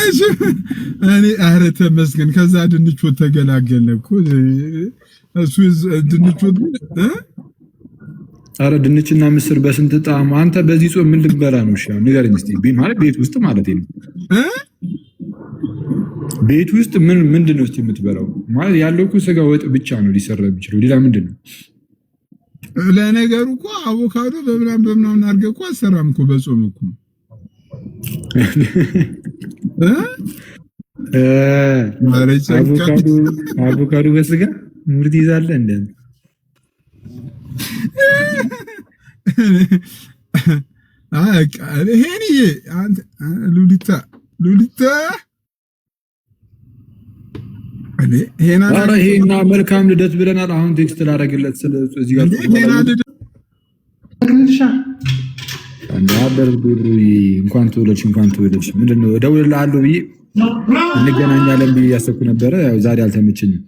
እሺ እኔ ኧረ ተመስገን ከዛ ድንች ወጥ ተገላገልን እኮ እሱ ድንች ወጥ ኧረ ድንችና ምስር በስንት ጣዕም አንተ በዚህ ጾም ምን ልትበላ ነው? እሺ ንገረኝ እስኪ ማለት ቤት ውስጥ ማለት ነው ቤት ውስጥ ምንድን ነው እስኪ የምትበላው? ማለት ያለው እኮ ስጋ ወጥ ብቻ ነው ሊሰራ የሚችለው ሌላ ምንድን ነው? ለነገሩ እኮ አቮካዶ በምናምን አድርገህ እኮ አሰራም እኮ በጾም እኮ አቮካዶ በስጋ ሙርት ይዛለ እንደ ሄኒ አንተ ሉሊታ ሄና መልካም ልደት ብለናል። አሁን ቴክስት ላደርግለት ስለዚህ ጋር እንኳን ተወለድሽ ምንድነው እደውልልሃለሁ ብዬ እንገናኛለን ብዬ እያሰብኩ ነበረ። ያው ዛሬ አልተመቸኝም።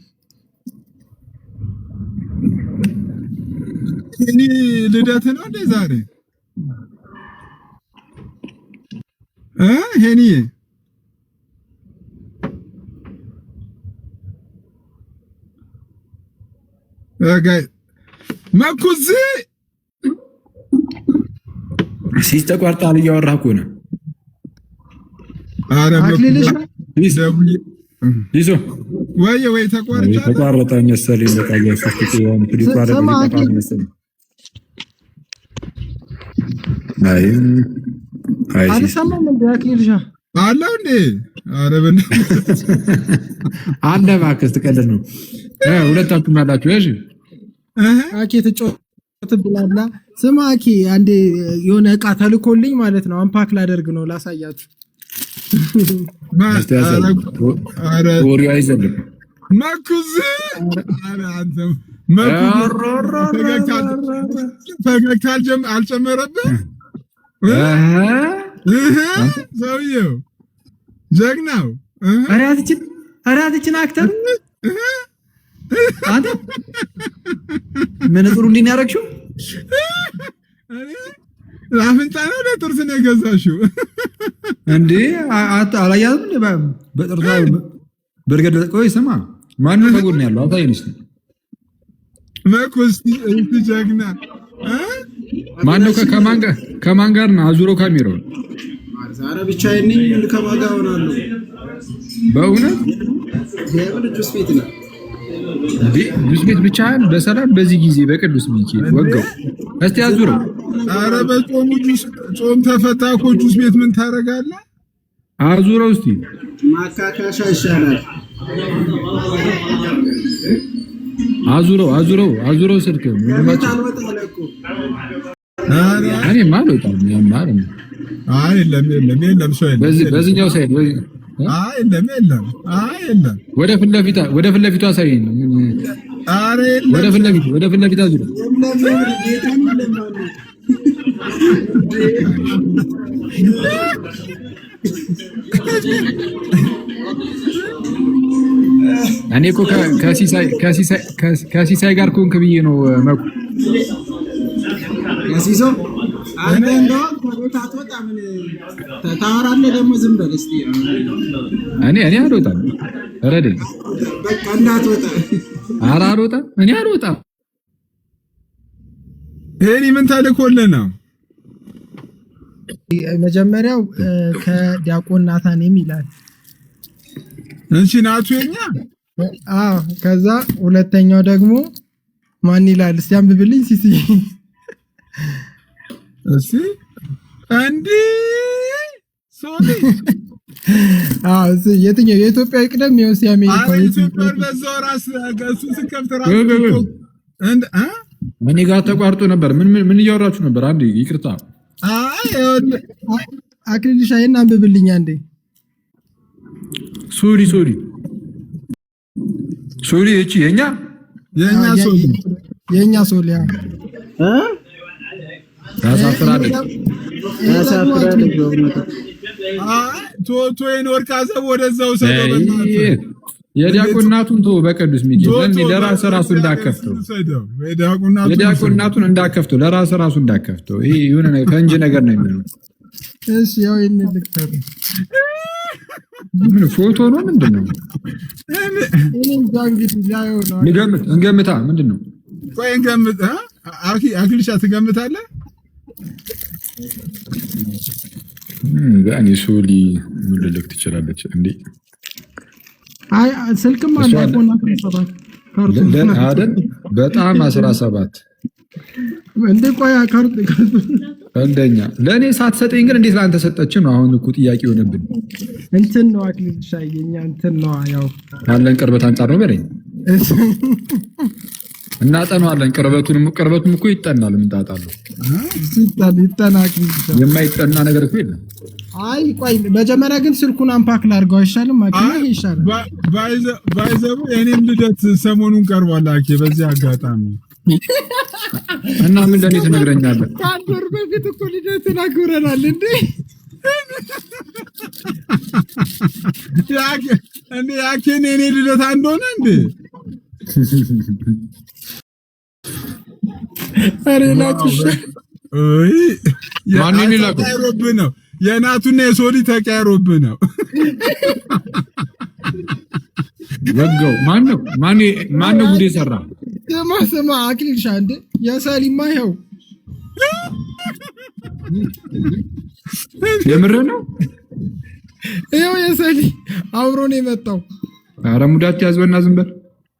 እኔ ልደት ነው እንደ ዛሬ ሄኒ መኩዝ ሲስተቋርጣል እያወራህ እኮ ነው። ኧረ ይዞ ወይ ተቋረጠ መሰለኝ። በቃ ያፈክኩት ነው ሊቋረጥ መሰለኝ። አልሰማም እንዴ አክሊልሻ አለው እንዴ? ኧረ በእናትህ አለ እባክህ ትቀልድ ነው። ሁለታችሁም አላችሁ። እሺ አኬ ተጫወት ብላላ። ስማ አኬ አንዴ የሆነ እቃ ተልኮልኝ ማለት ነው። አንፓክ ላደርግ ነው ላሳያችሁ። ወሬ አይዘልም መኩዝ ኧረ አንተ ፈገግታ አልጨመረብህ ሰውዬው ጀግናው። አራትችን አክተር አንተ መነጽሩ እንዴት ነው ያደረግሽው? አፍንጫ ነው ለጥርስ ነው የገዛሽው እንዴ? አላያዝም በጥርሷ በርገድ። ቆይ ስማ ማን ነው ከጎን ያለው? አታይም እስኪ መኩዝ ጀግና ማን ነው? ከማን ጋር ነው? አዙሮ ካሜራው ዛሬ ብቻዬን ነኝ። ከማን ጋር ሆናለሁ? በእውነት ጁስ ቤት ነው እንዴ? ጁስ ቤት ብቻህን በሰላም በዚህ ጊዜ በቅዱስ ሚካኤል ወጋው። እስቲ አዙረው። ኧረ በጾሙ ጾም ተፈታ እኮ ጁስ ቤት ምን ታደርጋለህ? አዙረው እስቲ ማካካሻ ይሻላል። አዙረው ስልክ እኔ ማለውጣም ያማር አይ የለም ሰው የለም። በዚህኛው ሳይድ አይ የለም ወደ ፊት ለፊቱ አሳየኝ። አረ የለም ወደ ፊት ለፊት አዙረው። እኔ እኮ ከሲሳይ ጋር ኮንክ ብዬ ነው መኩ ያሲሶ አንተ እንደው ከቤት አትወጣም። ታወራለህ ደግሞ ዝም በል እስቲ። እኔ አልወጣም። ረደኝ በቃ እንዳትወጣ። ኧረ አልወጣም። እኔ አልወጣም። ሄኒ ምን ታልኮልህ ነው? መጀመሪያው ከዲያቆን ናታኔም ይላል። እሺ ናቱ የኛ ከዛ ሁለተኛው ደግሞ ማን ይላል? እስቲ አንብብልኝ ሲሲ። እሺ እንዴ ሶሊ የትኛው የኢትዮጵያ ይቅደም? የውስ የአሜሪካ ኢትዮጵያ በዛው ራስ ገሱ ስከፍት ራስ እኔ ጋር ተቋርጦ ነበር። ምን እያወራችሁ ነበር? አንዴ ይቅርታ። አክሊልሻ ይሄን አንብብልኝ አንዴ። ሶሪ እቺ የኛ ሶሊ ያሳፍራለች። ቶቶዬን ወርቅ አዘብ ወደዛው ሰደበና የዲያቆናቱን ተው በቅዱስ ሚካኤል ለራስ ራሱ እንዳከፍተው የዲያቆናቱን እንዳከፍተው ለራስ ራሱ እንዳከፍተው። ይሄ የሆነ ፈንጅ ነገር ነው የሚለው። እሺ ያው ይንልከው ምን ፎቶ ነው ምንድነው? እኔ እንግዲህ ላየው ነው። እንገምታ ምንድነው? ቆይ እንገምታ። አክሊሻ ትገምታለህ? ያኔ ሶሊ ምን ልልክ ትችላለች እንዴ? አይ ስልክም አላቆና አይደል? በጣም 17 እንዴ ቆይ ካርት አንደኛ ለኔ ሳትሰጠኝ ግን እንዴት ላንተ ሰጠች ነው አሁን እኮ ጥያቄ ሆነብን። እንትን ነው አክሊል ሻየኛ እንትን ነው ያው ያለን ቅርበት አንጻር ነው በለኝ። እናጠናዋለን። ቅርበቱም እኮ ይጠናል። ምን ጣጣለሁ? የማይጠና ነገር እኮ የለም። አይ ቆይ መጀመሪያ ግን ስልኩን አንፓክ ላድርገው አይሻልም? ማኪና ይሻላል። ባይዘቡ የኔም ልደት ሰሞኑን ቀርቧል። አኬ በዚህ አጋጣሚ እና ምን ለኔ ትነግረኛለህ? ከአንድ ወር በፊት እኮ ልደትን አክብረናል እንዴ? ያኬን የኔ ልደት እንደሆነ እንዴ? አሬናቱሽ ማንኔ ላቀው ተቀያይሮብህ ነው። የናቱና የሶሊ ተቀያይሮብህ ነው። ወጋው ማነው ጉዴ ሰራ? ስማ አክሊልሻ እንዴ የሰሊማ ይኸው የምር ነው። ይኸው የሰሊ አብሮ ነው የመጣው። ኧረ ሙዳት ያዝበና ዝም በል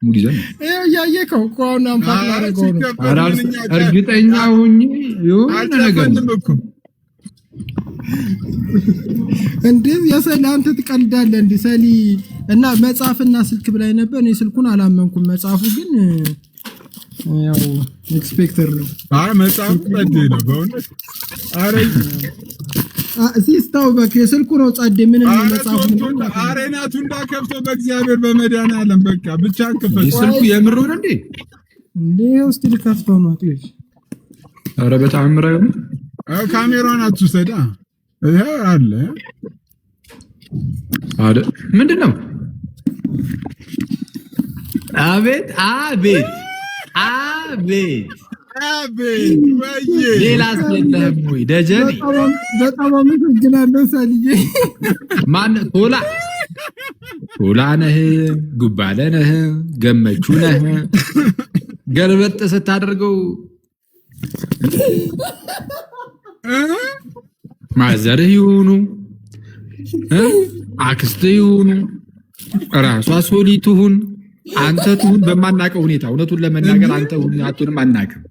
ሙድ ይዘን ይኸው እያየከው እኮ አሁን አንፋት ላደርገው ነው። እርግጠኛ ሁኚ የሆነ ነገር እንዴ የሰሊ አንተ ትቀልዳለህ እንዴ? ሰሊ እና መጽሐፍና ስልክ ብላይ ነበር። እኔ ስልኩን አላመንኩም። መጽሐፉ ግን ያው ኤክስፔክተር ነው። መጽሐፉ ጸዴ ነው በእውነት። ሲስታው በቃ የስልኩ ነው ጸዴ። ምን ነው መጽሐፉ ነው? አሬናቱ እንዳከፍቶ በእግዚአብሔር በመድኃኒዓለም በቃ ብቻን ክፈት። የስልኩ የምር ነው እንዴ? እንዴ ውስጥ ልከፍተው ነው አጥልሽ። ኧረ በተአምር አይሆንም። ካሜራውን አትውሰዳ። ይሄ አለ ምንድነው? አቤት አቤት አቤት አቤት ወይዬ ሌላ አስለለም ወይ ደጀኔ? በጣም አመሰግናለሁ ሰልዬ። ማን ቶላ ነህ፣ ጉባለ ነህ፣ ገመቹ ነህ። ገልበጥ ስታደርገው ማዘርህ ይሁኑ አክስትህ ይሁኑ ራሷ ሶሊ ትሁን አንተ ትሁን በማናውቀው ሁኔታ እውነቱን ለመናገር አንተ ሁን አትሁንም አናውቅም።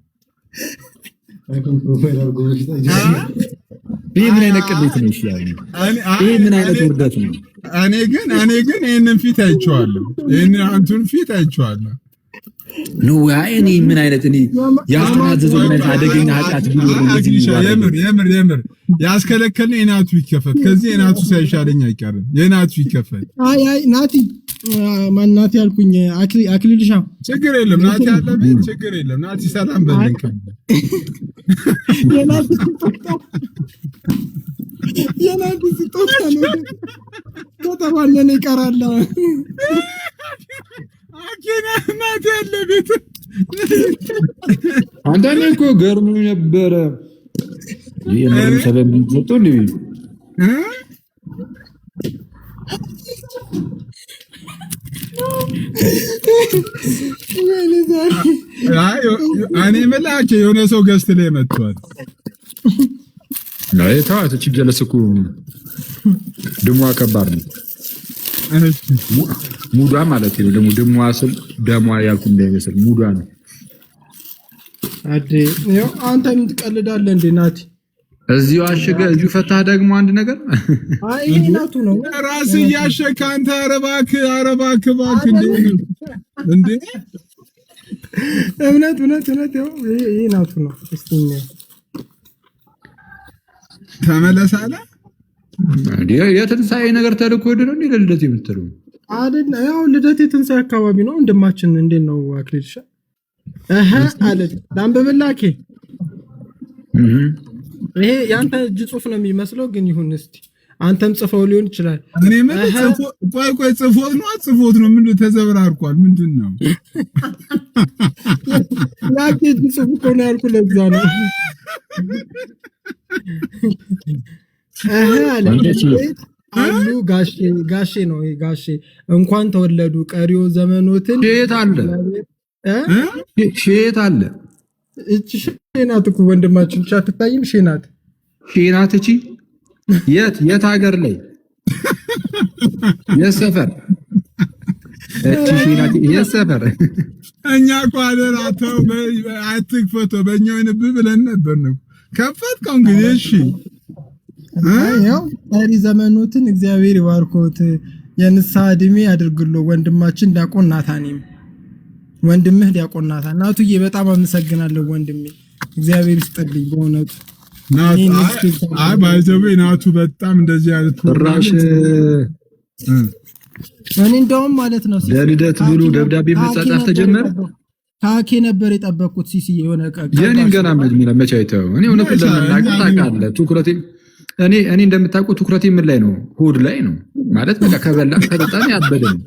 ይህ ምን አይነት ቅሌት ነው? ይህ ምን አይነት ውርደት ነው? እኔ ግን ይህንን ፊት አይቼዋለሁ። ይህንን አንቱን ፊት አይቼዋለሁ። እኔ ምን አይነት ያስተናዘዘው ምን አይነት አደገኛ ኃጢአት ቢኖር የምር ያስከለከልን የናቱ ይከፈት። ከዚህ የናቱ ሳይሻለኝ አይቀርም። የናቱ ይከፈት። አይ ናቲ ማን ናቲ ያልኩኝ አክሊልሻ ችግር የለም። ናቲ አለብኝ ችግር የለም። ናቲ ሰላም በለኝ። የናቲ ስጦታ ነው ከተባለን ይቀራል። ናቲ ያለ ቤት አንዳንዴ እኮ ገርሞኝ ነበረ። የምር ሰበብ ሰጥቶ እንዴ እኔ ምላቸ የሆነ ሰው ገዝት ላይ መጥቷል። አይ ታዋት እቺ ጀለስ እኮ ደሟ ከባድ ነው። ሙዷ ማለት ነው። ደግሞ ደሟ ስል ደሟ ያልኩ እንዳይመስል ሙዷ ነው። አዴ ያው አንተ ምን ትቀልዳለህ እንዴ ናቲ? እዚሁ አሸገ እዚሁ ፈታህ ደግሞ አንድ ነገር። አይ ናቱ ነው ራስ ያሸከ አንተ አረባክ እንዴ እውነት ያው ይሄ ናቱ ነው። እስቲኛ ተመለሳለ እንዴ የትንሳኤ ነገር ተልኮ ነው እንዴ ለልደት የምትለው አይደል? ያው ልደት የትንሳኤ አካባቢ ነው። እንደማችን እንዴት ነው አክሊልሻ? አለ ዳንበበላኬ ይሄ ያንተ እጅ ጽሁፍ ነው የሚመስለው፣ ግን ይሁን እስቲ አንተም ጽፈው ሊሆን ይችላል። እኔ ምን ቆይ ጽፎት ነው ምን ተዘብራርቋል? ምንድነው ያኬ እጅ ጽሁፍ እኮ ነው ያልኩህ፣ ለዛ ነው። አለ አሉ ጋሼ ነው ጋሼ እንኳን ተወለዱ ቀሪው ዘመኖትን ሼት አለ ሼት አለ እቺ ሼናት እኮ ወንድማችን ብቻ አትታይም ሼናት እቺ የት ሀገር ላይ የሰፈር እቺ ሼናት የሰፈር እኛ ቋደራ ተው አትክፈቶ በእኛው ንብ ብለን ነበር ነው ከፈትከው እንግዲህ እሺ ያው ቀሪ ዘመኖትን እግዚአብሔር ይባርኮት የንስሐ ዕድሜ ያድርግሎ ወንድማችን ዲያቆን ናታኔም ወንድምህ ዲያቆን ናታን ናቱዬ በጣም አመሰግናለሁ ወንድሜ እግዚአብሔር ይስጥልኝ በእውነቱ ባይዘው ናቱ በጣም እንደዚህ አይነት ራሽ እኔ እንደውም ማለት ነው ለልደት ብሎ ደብዳቤ መጻጻፍ ተጀመረ ታኬ ነበር የጠበቅኩት ሲሲ የሆነ የኔን ገና መቼ አይተው እኔ እውነቱን ለመናገር ታውቃለህ ትኩረቴ እኔ እንደምታውቁ ትኩረቴ ምን ላይ ነው ሆድ ላይ ነው ማለት በቃ ከበጣም ያበደኝ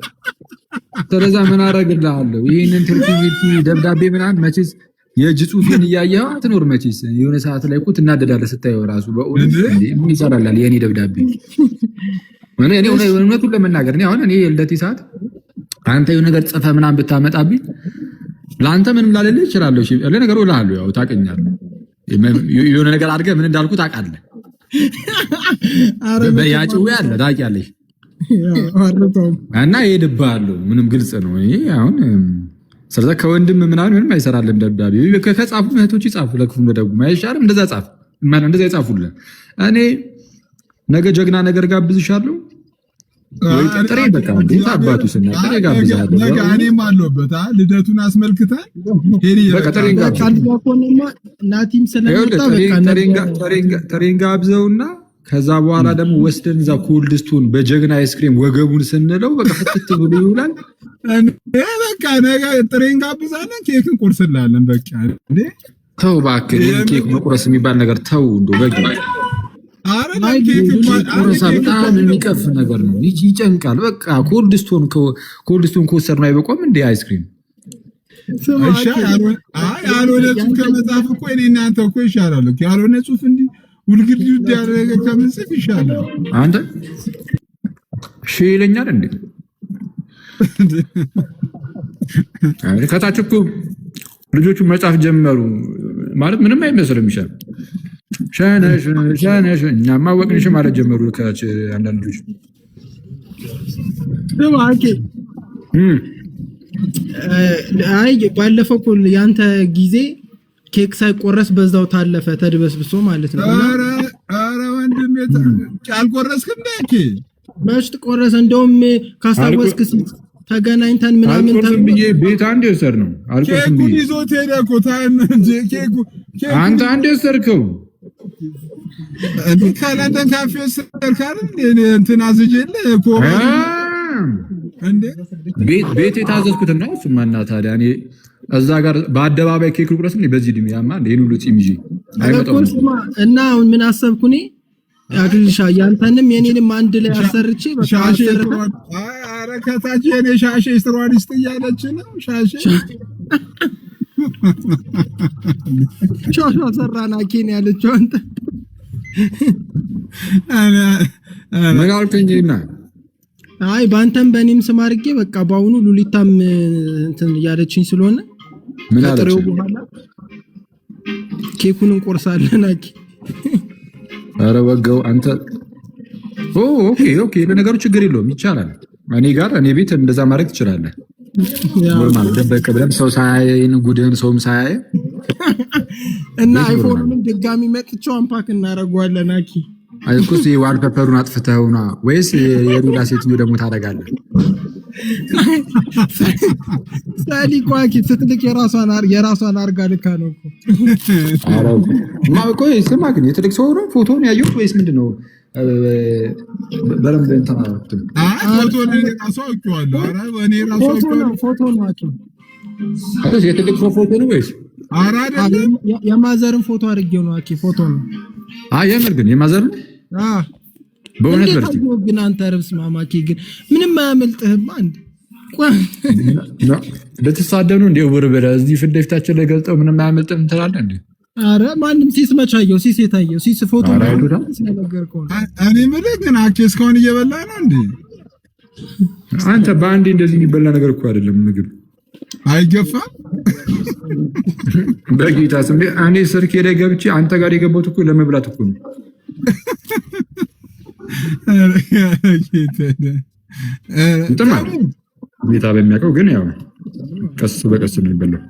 ስለዛ ምን አረግልሃለሁ ይሄንን ትርኪቲ ደብዳቤ ምናምን መቼስ የእጅ ጽሁፌን እያየኸው አትኖር መቼስ የሆነ ሰዓት ላይ እኮ ትናደዳለህ ስታየው ራሱ በእውነት ምን ይሰራል የኔ ደብዳቤ እኔ እውነቱን ለመናገር እኔ አሁን የልደቴ ሰዓት አንተ የሆነ ነገር ጽፈህ ምናምን ብታመጣብኝ ለአንተ ምንም ላለልህ እችላለሁ እሺ ለነገሩ እልሃለሁ ያው ታውቀኛለህ የሆነ ነገር አድርገህ ምን እንዳልኩ ታውቃለህ ያጭው ያለ ታውቂያለሽ እና ይሄድብሃለሁ ምንም ግልጽ ነው እኔ አሁን ስለዚህ ከወንድም ምንም አይሰራልም ደብዳቤ ከጻፉ እህቶች ይጻፉ ለክፉም ለደጉም አይሻልም እንደዛ ጻፍ ማን እንደዛ ይጻፉልህ እኔ ነገ ጀግና ነገር ጋብዝሻለሁ ወይ ጥሬ በቃ እንዴት አባቱ ስናገር ጋብዝሃለሁ ነገ እኔም አለሁበት ልደቱን አስመልክተህ ሄሪ በቃ ናቲም ስለመጣ በቃ ጥሬን ጋብዘውና ከዛ በኋላ ደግሞ ወስደን እዛ ኮልድስቶን በጀግና አይስክሪም ወገቡን ስንለው በቃ ፍትት ብሎ ይውላል በቃ ነገ ጥሬን ጋብዛለን ኬክን ቆርስላለን በቃ እንዴ ተው እባክህ ኬክ መቁረስ የሚባል ነገር ተው እንደው በቃ በጣም የሚቀፍ ነገር ነው ይጨንቃል በቃ ኮልድስቶን ከወሰድነው አይበቆም እንዴ አይስክሪም ያልሆነ ጽሁፍ ከመጻፍ እኮ እኔ እናንተ እኮ ይሻላል ያልሆነ ጽሁፍ እንዲህ ውልግድ ያደረገ ከምንጽፍ ይሻላል አንተ ይለኛል እንዴ ከታች እኮ ልጆቹ መጻፍ ጀመሩ ማለት ምንም አይመስልም ይሻል ሻነሽ እኛማ ወቅንሽ ማለት ጀመሩ ከታች አንዳንድ ልጆች አይ ባለፈው እኮ ያንተ ጊዜ ኬክ ሳይቆረስ በዛው ታለፈ ተድበስብሶ ማለት ነው ኧረ ወንድሜ አልቆረስክም እንዴ መች ቆረሰ እንደውም ካሳወስክ ተገናኝተን ምናምን ተብዬ ቤት አንድ ወሰድ ነው አልቆርስም ኬኩን ይዞት ሄደ እኮ ታይም እንጂ ኬኩ አንተ አንድ ወሰድከው ከለንደን ካፌ ወሰድካል እንትን አዝጀለ እኮ እንዴ ቤት የታዘዝኩት ነው እሱማና ታዲያ እኔ እዛ ጋር በአደባባይ ኬክ ቁረስ ነው በዚህ ድም ያማ እንዴ ሁሉ ጺም ይዤ አይመጣም እና አሁን ምን አሰብኩኝ ያግልሻ ያንተንም የኔንም አንድ ላይ አሰርቼ በቃ አሰርታ አረ ከታች የኔ ሻሼ ስትሯዲስት እያለች ነው ሻሼ ቻቻ ሰራና ኬን ያለችው አንተ መጋልከኝና አይ ባንተም በእኔም ስም አድርጌ በቃ ባውኑ ሉሊታም እንትን ያለችኝ ስለሆነ ምን አለች በኋላ ኬኩን እንቆርሳለን አኪ አረ ወጋው አንተ ኦኬ ለነገሩ ችግር የለውም ይቻላል እኔ ጋር እኔ ቤት እንደዛ ማድረግ ትችላለህ ኖርማል ደበቀ ብለን ሰው ሳያየን ጉድህን ሰውም ሳያየ እና አይፎኑን ድጋሚ መጥቼው አንፓክ እናደርገዋለን አኪ አይኩስ ዋልፔፐሩን አጥፍተውና ወይስ የሩላ ሴትዮ ደግሞ ታደርጋለህ ሳሊቋቂ ስትልክ የራሷን አርጋ ልካ ነው እኮ አራው ማቆ ይስማ ግን የትልቅ ሰው ነው ፎቶውን ያየሁት ወይስ ምንድነው በረም እንተናውት ፎቶውን ራሱ አውቄዋለሁ አራ እኔ ራሱ አውቄዋለሁ ፎቶ ነው አቂ አጥቶ የትልቅ ሰው ፎቶ ነው ወይስ አራ አይደለም የማዘርን ፎቶ አድርጌው ነው አቂ ፎቶ ነው የምር ግን የማዘርን በእውነት በርቺ ግን አንተ ረብስ ማማኪ ግን ምንም አያመልጥህም አንድ ለተሳደኑ እንደ ወርበዳ እዚህ ፍደፍታቸው ላይ ገልጠው ምንም አያመልጥም ትላለህ እንዴ አረ ማንም ሲስ መቻየው ሲስ የታየው ሲስ ፎቶ ስለነገርከው እኔ የምልህ ግን አኬ እስካሁን እየበላ ነው እንዴ? አንተ በአንዴ እንደዚህ የሚበላ ነገር እኮ አይደለም ምግብ አይገፋም። በጌታ ስም እኔ ስልኬ ላይ ገብቼ አንተ ጋር የገባሁት እኮ ለመብላት እኮ ነው። ጌታ በሚያውቀው ግን ያው ቀስ በቀስ ነው የሚበላው።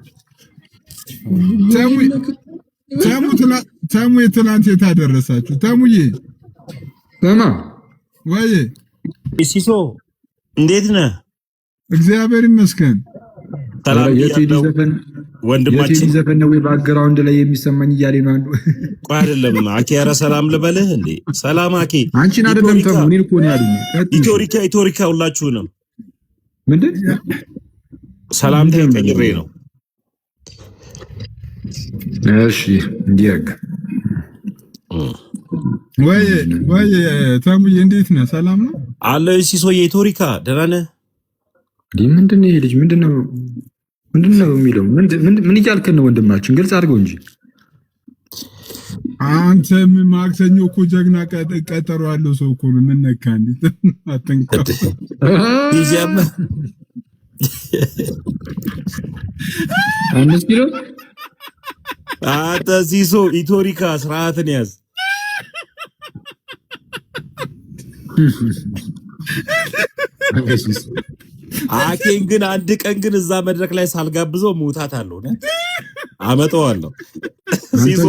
ተሙ የትናንት የታደረሳችሁ ተሙዬ ተማ ወይ ሲሶ እንዴት ነህ? እግዚአብሔር ይመስገን። የቴዲ ዘፈን ነው ባክግራውንድ ላይ የሚሰማኝ እያለ ነው አንዱ። ቆይ አይደለም አኬ፣ ኧረ ሰላም ልበልህ እንዴ? ሰላም አኬ። አንቺን አይደለም ተሙ እኔን እኮ ነው ያሉኝ። ኢትዮሪካ ሁላችሁንም ምንድን ሰላምታ ቀይሬ ነው። እሺ እንዲያግ ወይ ተሙዬ እንዴት ነህ? ሰላም ነው አለ ሲሶ። የኢትዮሪካ ደህና ነህ? ምንድን ነው ይሄ ልጅ ምንድን ነው የሚለው? ምን እያልከን ነው ወንድማችን? ግልጽ አድርገው እንጂ አንተ ምን ማክሰኞ እኮ ጀግና ቀጠሮ ያለው ሰው እኮ ነው። ምን ነካ እንዴ? አትንካ ይያማ 5 ኪሎ አንተ ሲሶ ኢትዮሪካ ስርዓትን ያዝ። አኬን ግን አንድ ቀን ግን እዛ መድረክ ላይ ሳልጋብዘው ሙታት አለው ነው አመጣዋለሁ። ሲሶ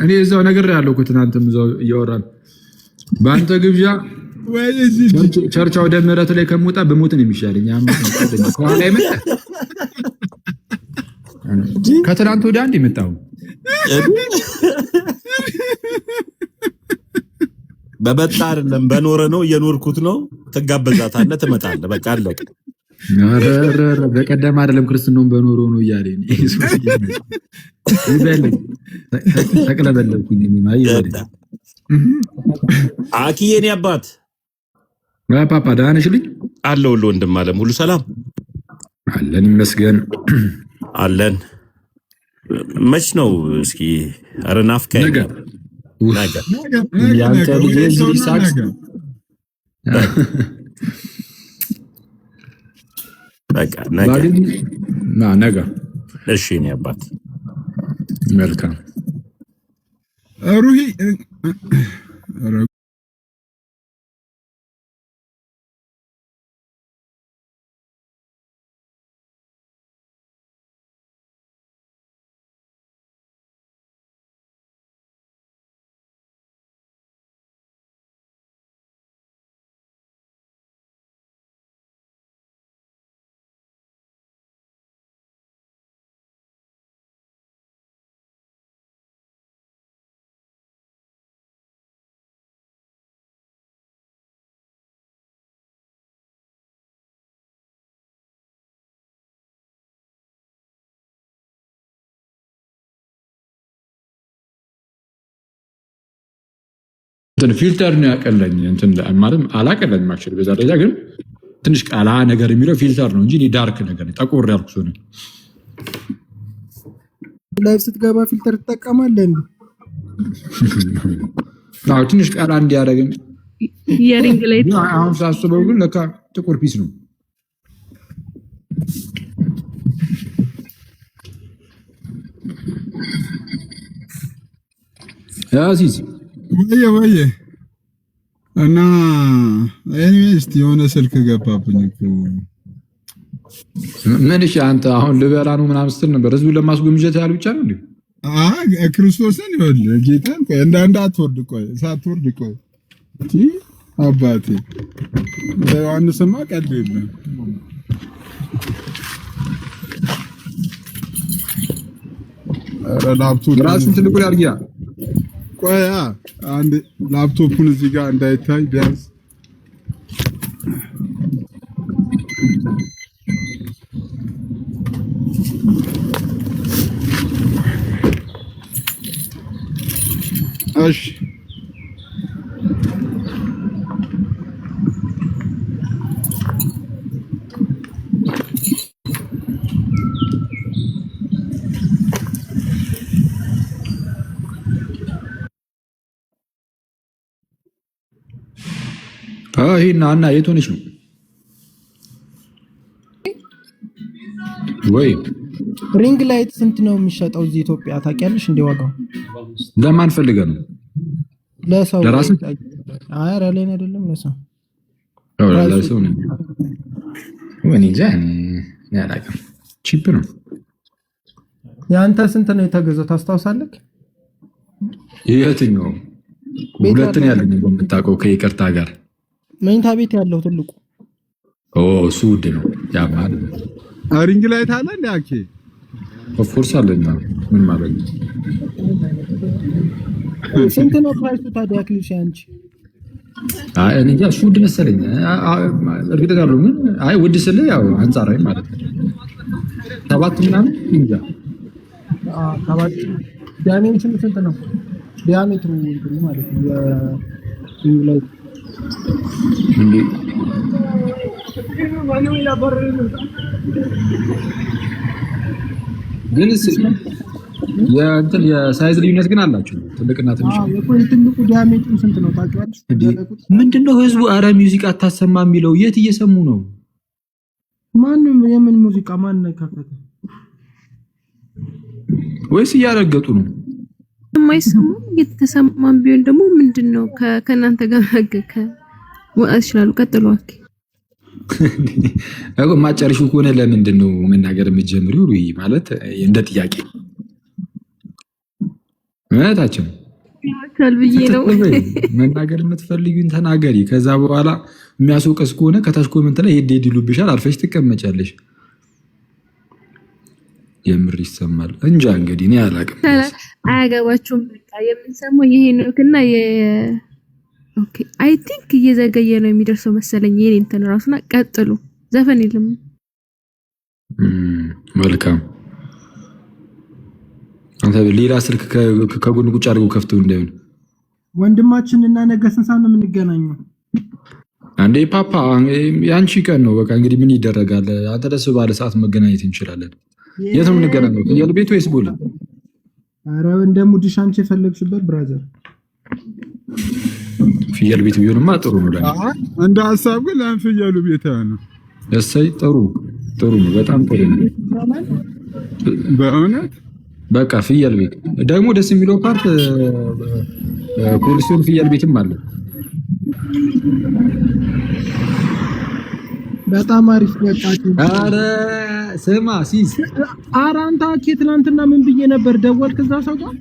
እኔ እዛው ነገር ያለው እኮ ትናንትም እዛው እያወራን በአንተ ግብዣ ቸርቻው ወደ ምህረት ላይ ከሞጣ በሞት ነው የሚሻለኝ። ከኋላ ይመጣ ከትናንት ወዲያ አንድ የመጣው በመጣ አይደለም በኖረ ነው እየኖርኩት ነው። ትጋበዛታለህ፣ ትመጣለህ። በቃ አለቀ። በቀደም አይደለም ክርስትናውን በኖረው ነው እያለኝ ይበልኝ ተቀለበለኩኝ። አኪዬ የኔ አባት ፓፓ ደህና ነሽልኝ? አለሁልህ ወንድም አለም ሁሉ ሰላም አለን ይመስገን አለን። መች ነው እስኪ ኧረ ናፍቀኸኝ ነገር ያንተ ልጅ እዚህ ሳክስ በቃ ነገ እሺ እኔ አባት መልካም ሩሂ ፊልተር ነው ያቀለኝ እንትን ማለት አላቀለኝም። አክቹዋሊ በዛ ደረጃ ግን ትንሽ ቃላ ነገር የሚለው ፊልተር ነው እንጂ ዳርክ ነገር ነው። ጠቆር ያልኩ ሰው ነኝ። ላይቭ ስትገባ ፊልተር ትጠቀማለህ እንዴ? አዎ ትንሽ ቃላ እንዲያደርግኝ የሪንግ ላይ አሁን ሳስበው ግን ለካ ጥቁር ፒስ ነው። ያሲስ ወይ እና ኤኒዌይስ የሆነ ስልክ ገባብኝ እኮ። ምን እሺ አንተ አሁን ልበላ ነው ምናምን ስትል ነበር። ህዝቡን ለማስጎምጀት ያህል ብቻ ነው እንዴ? ክርስቶስን ይኸውልህ ጌታን ቆይ እንዳትወርድ ቆይ ሳትወርድ ቆይ አባቴ ዮሐንስማ ቀልድ የለም። ላፕቶፕ ራስን ትልቁ ላይ አድርጊያ ቆይ አንድ ላፕቶፑን እዚህ ጋር እንዳይታይ ቢያንስ እሺ ቆይና እና የት ሆነሽ ነው ወይ? ሪንግ ላይት ስንት ነው የሚሸጠው እዚህ ኢትዮጵያ ታውቂያለሽ? እንደ ዋጋው ለማን ፈልገህ ነው? ለሰው ለራስህ? አይ ለኔ አይደለም ለሰው። ለሰው ነው። ወኔ ጃን ያላቀም ቺፕ ነው። ያንተ ስንት ነው የተገዛው ታስታውሳለህ? የትኛው? ሁለት ነው ያለኝ የምታውቀው ከይቅርታ ጋር መኝታ ቤት ያለው ትልቁ። እሱ ውድ ነው። ያ ማለት ሪንግ ላይት አለ እንዴ? አኬ ኦፍ ኮርስ አለና ምን ማለት ነው? ስንት ነው ፕራይሱ ታዲያ ክሊሽ አንቺ? እኔ እንጃ እሱ ውድ መሰለኝ። እርግጠኛ አይደለሁም። አይ ውድ ስለ ያው አንጻራዊ ማለት ነው። 7 ምናምን እንጃ። 7 ዲያሜትሩ ስንት ነው? ዲያሜትሩ ማለት ነው የሪንግ እንዴ ግን የሳይዝ ልዩነት ግን አላቸው። ትልቅና ትንሽ። ትልቁ ዲያሜትሩ ስንት ነው ታውቂያለሽ? ምንድነው ህዝቡ አረ ሙዚቃ አታሰማ የሚለው? የት እየሰሙ ነው? ማንም የምን ሙዚቃ ማን ከፈተ? ወይስ እያረገጡ ነው? የማይሰማ እየተሰማም ቢሆን ደግሞ ምንድነው ከእናንተ ጋር ማገከ ወአሽላሉ ቀጥሏክ ማጨርሹ ከሆነ ለምንድን ነው መናገር የምትጀምሪው? ማለት እንደ ጥያቄ እታችን ታልብዬ ነው መናገር የምትፈልጊውን ተናገሪ። ከዛ በኋላ የሚያስወቀስ ከሆነ ከታች ኮመንት ላይ ሄድ ይሉብሻል፣ አልፈሽ ትቀመጫለሽ። የምር ይሰማል እንጃ እንግዲህ እኔ አላውቅም። አያገባችሁም። በቃ የምንሰማው ይሄ ነውና ኦኬ አይ ቲንክ እየዘገየ ነው የሚደርሰው መሰለኝ። የኔ እንትን ራሱና ቀጥሉ። ዘፈን የለም። መልካም አንተ ሌላ ስልክ ከጎን ቁጭ አድርገው ከፍተው እንዳይሆን ወንድማችን እና ነገ ስንት ሰዓት ነው የምንገናኘው? አንዴ ፓፓ ያንቺ ቀን ነው። በቃ እንግዲህ ምን ይደረጋል። አንተ ደስ ባለ ሰዓት መገናኘት እንችላለን። የት ነው የምንገናኘው? የልቤቱ ወይስ ቦሌ? ኧረ እንደ ሙዲሽ አንቺ የፈለግሽበት ብራዘር። ፍየል ቤት ቢሆንማ ጥሩ ነው። እንደ ሐሳብ ግን ለፍየሉ ቤት ነው። እሰይ ጥሩ ነው፣ በጣም ጥሩ ነው በእውነት። በቃ ፍየል ቤት ደግሞ ደስ የሚለው ፓርት ኮልሶን ፍየል ቤትም አለ። በጣም አሪፍ ወጣት። አረ ስማ ሲስ አራንታ ትናንትና ምን ብዬ ነበር? ደወልክ እዛ ሰው ጋር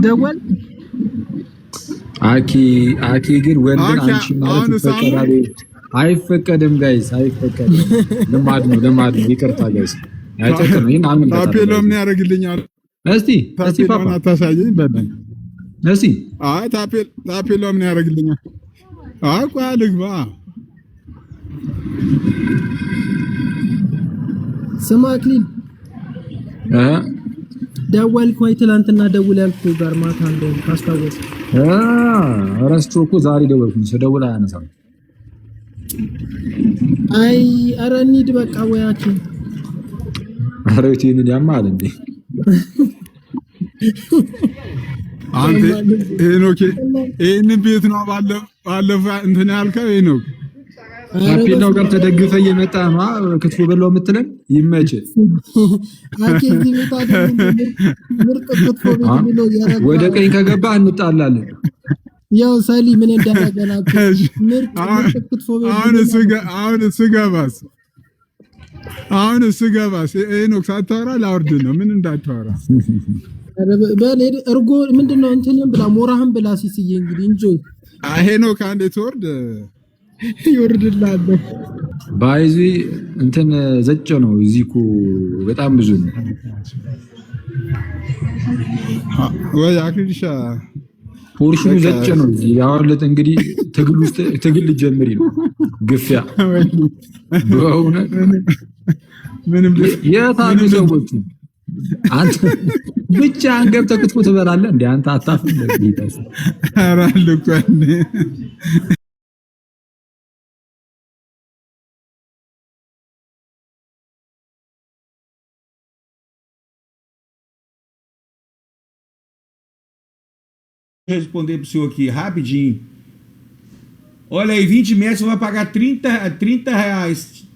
ደወል አኪ ግን ወንድን አንቺ ማለት ፈቀራሪ አይፈቀድም ጋይስ፣ አይፈቀድም። ልማድ ነው። ይቅርታ ጋይስ፣ አይተከም። ይሄን አምን ታፔሎ ምን ያደርግልኛል? እስቲ ፓፓ ታሳየኝ በለኝ እስቲ። አይ ታፔሎ ምን ያደርግልኛል? አይ ቆይ ልግባ። ስማ አክሊል ደወልክ ወይ? ትናንትና ደውል ያልኩህ ጋር ማታ እንደው ታስታውስ? ረስቼው እኮ ዛሬ ደወልኩኝ። ስደውል አያነሳም። አይ ኧረ እንሂድ በቃ ወይ አኪል። ኧረ ይሄንን ያማል እንዴ አንተ ሄኖክ ይሄንን ቤት ነው ባለፈው እንትን ያልከው ሄኖክ ታፔላው ጋር ተደግፈ እየመጣ ነው ክትፎ በላው የምትለን ይመች። አኪል ዲሜታ ምርጥ ክትፎ ቤት ነው ያረጋ። ወደ ቀኝ ከገባ እንጣላለን። ያው ሰሊ ምን እንደማገናችሁ ምርጥ ክትፎ ቤት። አሁን እሱ ገባስ ሄኖክ ሳታወራ ላውርድ ነው። ምን እንዳታወራ በሌድ እርጎ ምንድነው እንትንም ብላ ሞራህም ብላ ሲስዬ እንግዲህ እንጆ ሄኖክ አንዴ ትወርድ ይወርድላል። ባይዚ እንትን ዘጭ ነው። እዚህ እኮ በጣም ብዙ ነው ወይ አክሊሻ ፖርሽኑ ዘጭ ነው። እዚህ ያወለጥ እንግዲህ ትግል ጀምሪ ነው ግፊያ በእውነት ምንም የታኑ ሰዎች አንተ ብቻ አንገብተህ ክትፎ ትበላለህ እንዴ? አንተ አታፍም ለጌታስ? ኧረ አልኩኝ responder pro senhor aqui rapidinho. Olha aí, 20 metros você vai pagar 30 reais.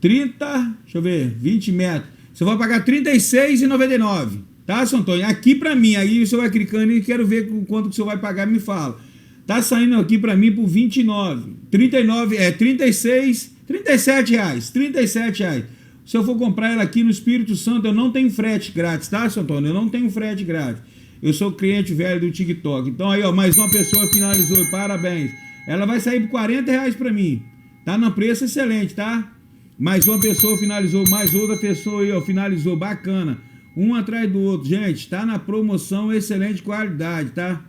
30, deixa eu ver, 20 metros. Você vai pagar R$ 36,99. Tá, seu Antônio? Aqui pra mim, aí você vai clicando e quero ver quanto que você vai pagar, me fala. Tá saindo aqui pra mim por 29, 39, 36, 37 reais, 37 reais. Se eu for comprar ela aqui no Espírito Santo, eu não tenho frete grátis, tá, seu Antônio? Eu não tenho frete grátis. Eu sou cliente velho do TikTok. Então aí, ó, mais uma pessoa finalizou, parabéns. Ela vai sair por 40 reais pra mim. Tá no preço excelente, tá? Mais uma pessoa finalizou, mais outra pessoa aí, ó, finalizou, bacana. Um atrás do outro. Gente, tá na promoção, excelente qualidade, tá?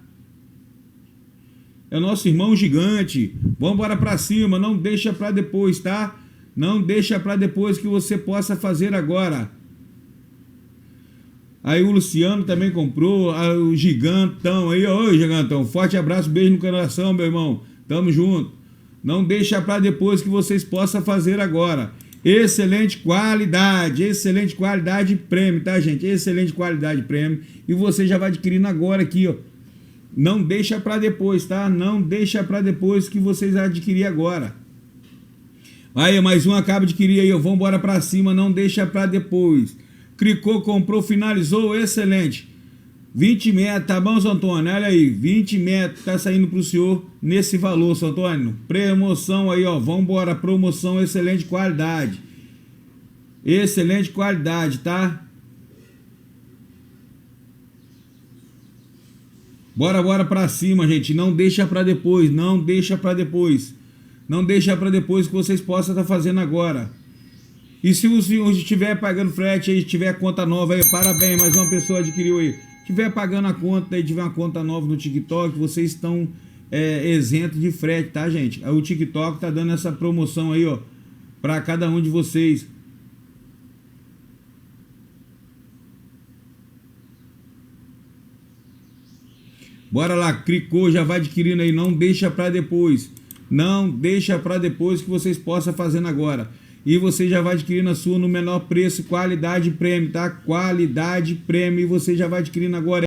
É o nosso irmão gigante. Vamos embora pra cima, não deixa pra depois, tá? Não deixa pra depois que você possa fazer agora. Aí o Luciano também comprou, o Gigantão aí, ó, Gigantão, forte abraço, beijo no coração, meu irmão. Tamo junto. Não deixa pra depois que vocês possam fazer agora. Excelente qualidade prêmio, tá, gente? Excelente qualidade prêmio. E você já vai adquirindo agora aqui, ó. Não deixa pra depois, tá? Não deixa pra depois que vocês adquirir agora. Aí, mais um acaba de adquirir aí, ó. Vamos embora pra cima, não deixa pra depois. Clicou, comprou, finalizou, excelente. 20 metros, tá bom, São Antônio? Olha aí, 20 metros, tá saindo pro senhor nesse valor, São Antônio. Promoção aí, ó, vambora, promoção, excelente qualidade. Excelente qualidade, tá? Bora pra cima, gente, não deixa pra depois, não deixa pra depois. Não deixa pra depois que vocês possam estar fazendo agora. E se o senhor estiver pagando frete aí, tiver conta nova aí, parabéns, mais uma pessoa adquiriu aí. Tiver pagando a conta aí, tiver uma conta nova no TikTok, vocês estão isentos de frete, tá, gente? O TikTok tá dando essa promoção aí, ó, para cada um de vocês. Bora lá, clicou, já vai adquirindo aí, não deixa para depois. Não deixa para depois que vocês possam fazendo agora. E você já vai adquirindo a sua no menor preço, qualidade prêmio, tá? Qualidade prêmio, e você já vai adquirindo agora.